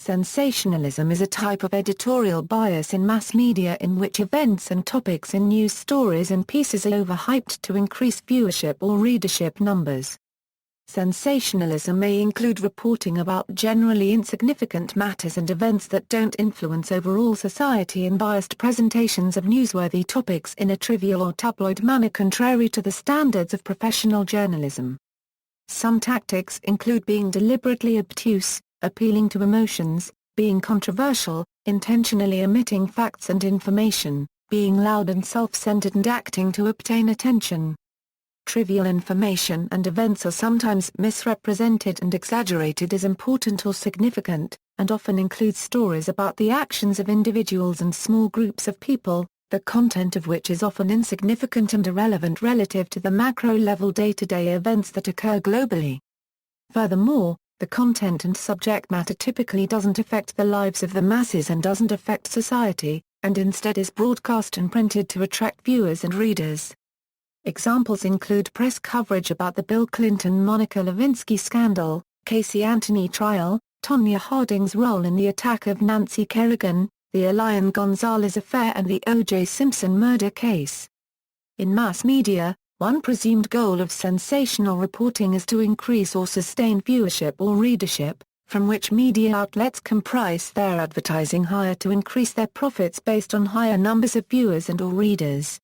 Sensationalism is a type of editorial bias in mass media in which events and topics in news stories and pieces are overhyped to increase viewership or readership numbers. Sensationalism may include reporting about generally insignificant matters and events that don't influence overall society and biased presentations of newsworthy topics in a trivial or tabloid manner contrary to the standards of professional journalism. Some tactics include being deliberately obtuse, appealing to emotions, being controversial, intentionally omitting facts and information, being loud and self-centered and acting to obtain attention. Trivial information and events are sometimes misrepresented and exaggerated as important or significant, and often include stories about the actions of individuals and small groups of people, the content of which is often insignificant and irrelevant relative to the macro-level day-to-day events that occur globally. Furthermore, the content and subject matter typically doesn't affect the lives of the masses and doesn't affect society, and instead is broadcast and printed to attract viewers and readers. Examples include press coverage about the Bill Clinton-Monica Lewinsky scandal, Casey Anthony trial, Tonya Harding's role in the attack of Nancy Kerrigan, the Elian Gonzalez affair and the O.J. Simpson murder case. In mass media, one presumed goal of sensational reporting is to increase or sustain viewership or readership, from which media outlets can price their advertising higher to increase their profits based on higher numbers of viewers and/or readers.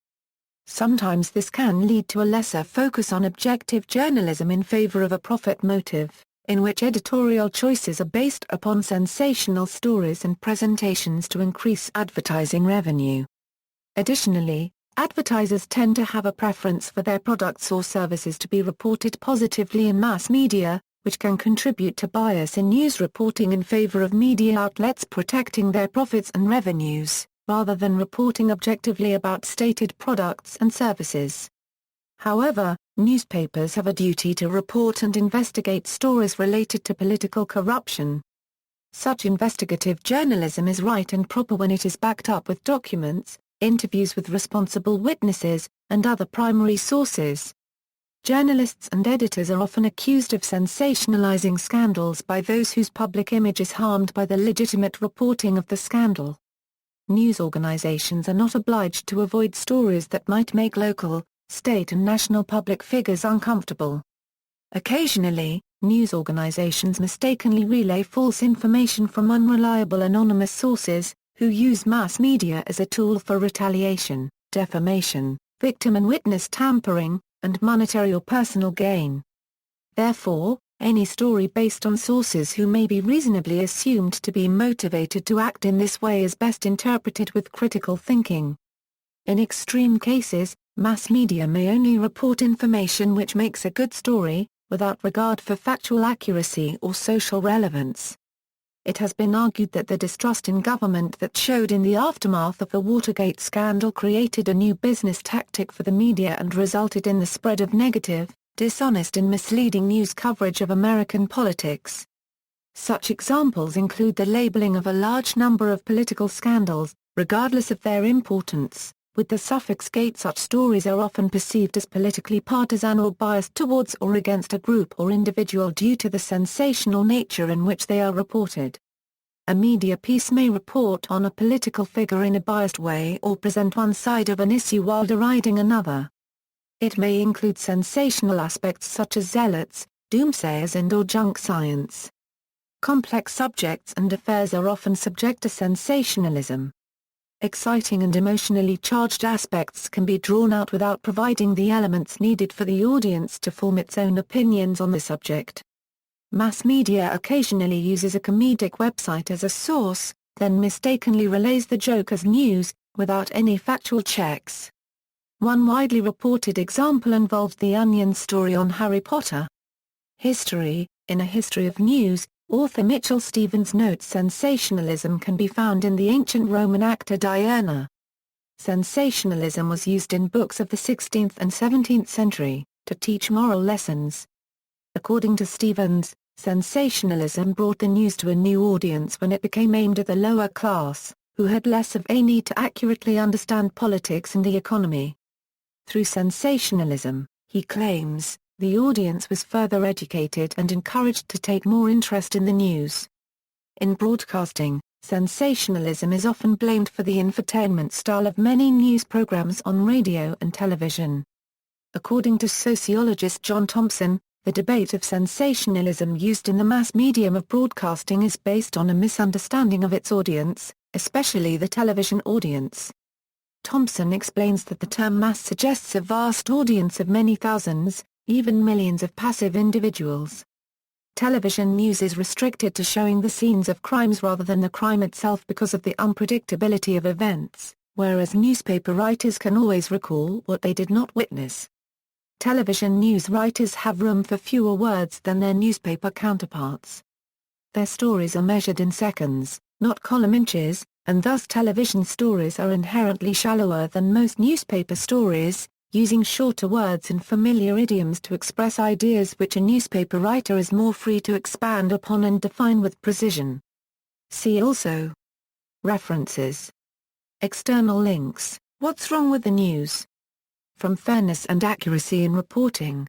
Sometimes this can lead to a lesser focus on objective journalism in favor of a profit motive, in which editorial choices are based upon sensational stories and presentations to increase advertising revenue. Additionally, advertisers tend to have a preference for their products or services to be reported positively in mass media, which can contribute to bias in news reporting in favor of media outlets protecting their profits and revenues, rather than reporting objectively about stated products and services. However, newspapers have a duty to report and investigate stories related to political corruption. Such investigative journalism is right and proper when it is backed up with documents, interviews with responsible witnesses, and other primary sources. Journalists and editors are often accused of sensationalizing scandals by those whose public image is harmed by the legitimate reporting of the scandal. News organizations are not obliged to avoid stories that might make local, state and national public figures uncomfortable. Occasionally, news organizations mistakenly relay false information from unreliable anonymous sources, who use mass media as a tool for retaliation, defamation, victim and witness tampering, and monetary or personal gain. Therefore, any story based on sources who may be reasonably assumed to be motivated to act in this way is best interpreted with critical thinking. In extreme cases, mass media may only report information which makes a good story, without regard for factual accuracy or social relevance. It has been argued that the distrust in government that showed in the aftermath of the Watergate scandal created a new business tactic for the media and resulted in the spread of negative, dishonest and misleading news coverage of American politics. Such examples include the labeling of a large number of political scandals, regardless of their importance, with the suffix "gate." Such stories are often perceived as politically partisan or biased towards or against a group or individual due to the sensational nature in which they are reported. A media piece may report on a political figure in a biased way or present one side of an issue while deriding another. It may include sensational aspects such as zealots, doomsayers and/or junk science. Complex subjects and affairs are often subject to sensationalism. Exciting and emotionally charged aspects can be drawn out without providing the elements needed for the audience to form its own opinions on the subject. Mass media occasionally uses a comedic website as a source, then mistakenly relays the joke as news, without any factual checks. One widely reported example involved the Onion story on Harry Potter. History. In A History of News, author Mitchell Stevens notes sensationalism can be found in the ancient Roman actor Diana. Sensationalism was used in books of the 16th and 17th century, to teach moral lessons. According to Stevens, sensationalism brought the news to a new audience when it became aimed at the lower class, who had less of a need to accurately understand politics and the economy. Through sensationalism, he claims, the audience was further educated and encouraged to take more interest in the news. In broadcasting, sensationalism is often blamed for the infotainment style of many news programs on radio and television. According to sociologist John Thompson, the debate of sensationalism used in the mass medium of broadcasting is based on a misunderstanding of its audience, especially the television audience. Thompson explains that the term mass suggests a vast audience of many thousands, even millions of passive individuals. Television news is restricted to showing the scenes of crimes rather than the crime itself because of the unpredictability of events, whereas newspaper writers can always recall what they did not witness. Television news writers have room for fewer words than their newspaper counterparts. Their stories are measured in seconds, not column inches, and thus television stories are inherently shallower than most newspaper stories, using shorter words and familiar idioms to express ideas which a newspaper writer is more free to expand upon and define with precision. See also: References. External links. What's Wrong with the News? From Fairness and Accuracy in Reporting.